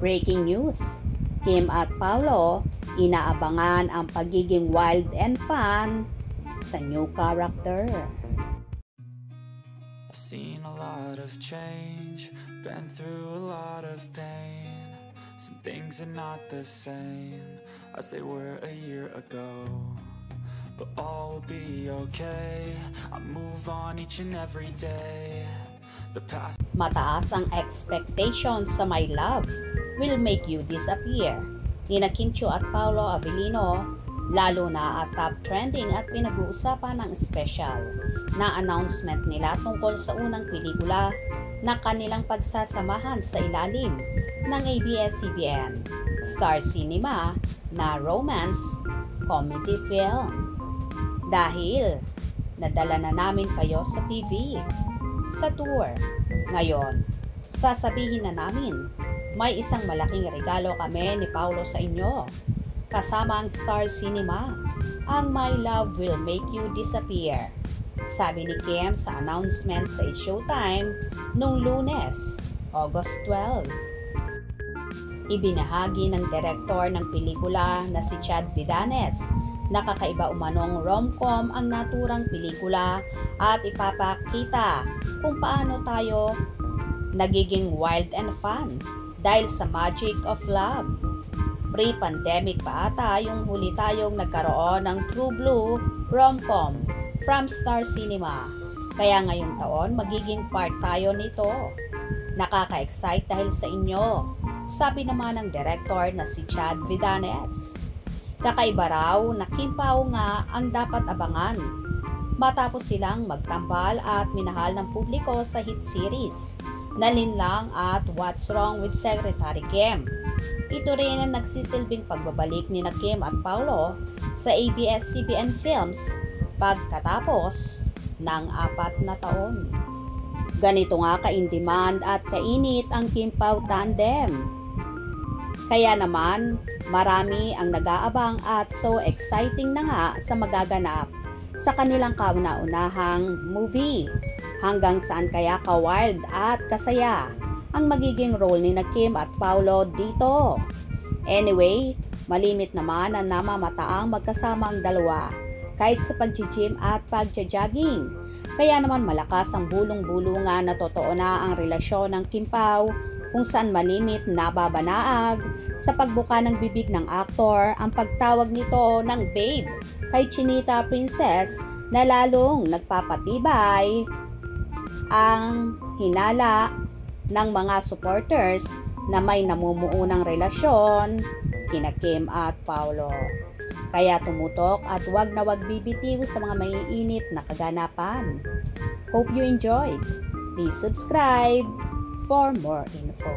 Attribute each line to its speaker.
Speaker 1: Breaking news, Kim at Paolo inaabangan ang pagiging wild and fun sa new character.
Speaker 2: I've seen a lot of change, been through a lot of pain. Some things are not the same as they were a year ago, but all will be okay. I move on each and every day. The past.
Speaker 1: Mataas ang expectation sa My Love Will Make You Disappear nina Kim Chiu at Paolo Avellino, lalo na at top trending at pinag-uusapan ng special na announcement nila tungkol sa unang pelikula na kanilang pagsasamahan sa ilalim ng ABS-CBN Star Cinema na romance comedy film. Dahil nadala na namin kayo sa TV, sa tour, ngayon sasabihin na namin may isang malaking regalo kami ni Paolo sa inyo. Kasama ang Star Cinema, ang My Love Will Make You Disappear. Sabi ni Kim sa announcement sa It's Showtime noong Lunes, August 12. Ibinahagi ng direktor ng pelikula na si Chad Vidanes na kakaiba umanong rom-com ang naturang pelikula at ipapakita kung paano tayo nagiging wild and fun dahil sa magic of love. Pre-pandemic pa ata yung huli tayong nagkaroon ng True Blue rom-com from Star Cinema. Kaya ngayong taon magiging part tayo nito. Nakaka-excite dahil sa inyo, sabi naman ng director na si Chad Vidanes. Kakaiba raw na Kim Pao nga ang dapat abangan matapos silang magtambal at minahal ng publiko sa hit series na Linlang at What's Wrong with Secretary Kim. Ito rin ang nagsisilbing pagbabalik ni Kim at Paolo sa ABS-CBN Films pagkatapos ng 4 na taon. Ganito nga ka-in-demand at kainit ang Kim Pao tandem. Kaya naman, marami ang nag-aabang at so exciting na nga sa magaganap sa kanilang kauna-unahang movie. Hanggang saan kaya ka-wild at kasaya ang magiging role ni Kim at Paolo dito. Anyway, malimit naman na namamataang magkasama ang dalawa kahit sa pag-gym at pag-jogging. Kaya naman malakas ang bulong-bulungan na totoo na ang relasyon ng Kim Pao kung saan malimit nababanaag sa pagbuka ng bibig ng aktor ang pagtawag nito ng babe kay Chinita Princess na lalong nagpapatibay ang hinala ng mga supporters na may namumuunang relasyon kina Kim at Paolo. Kaya tumutok at wag na wag bibitiw sa mga maiinit na kaganapan. Hope you enjoyed. Please subscribe for more info.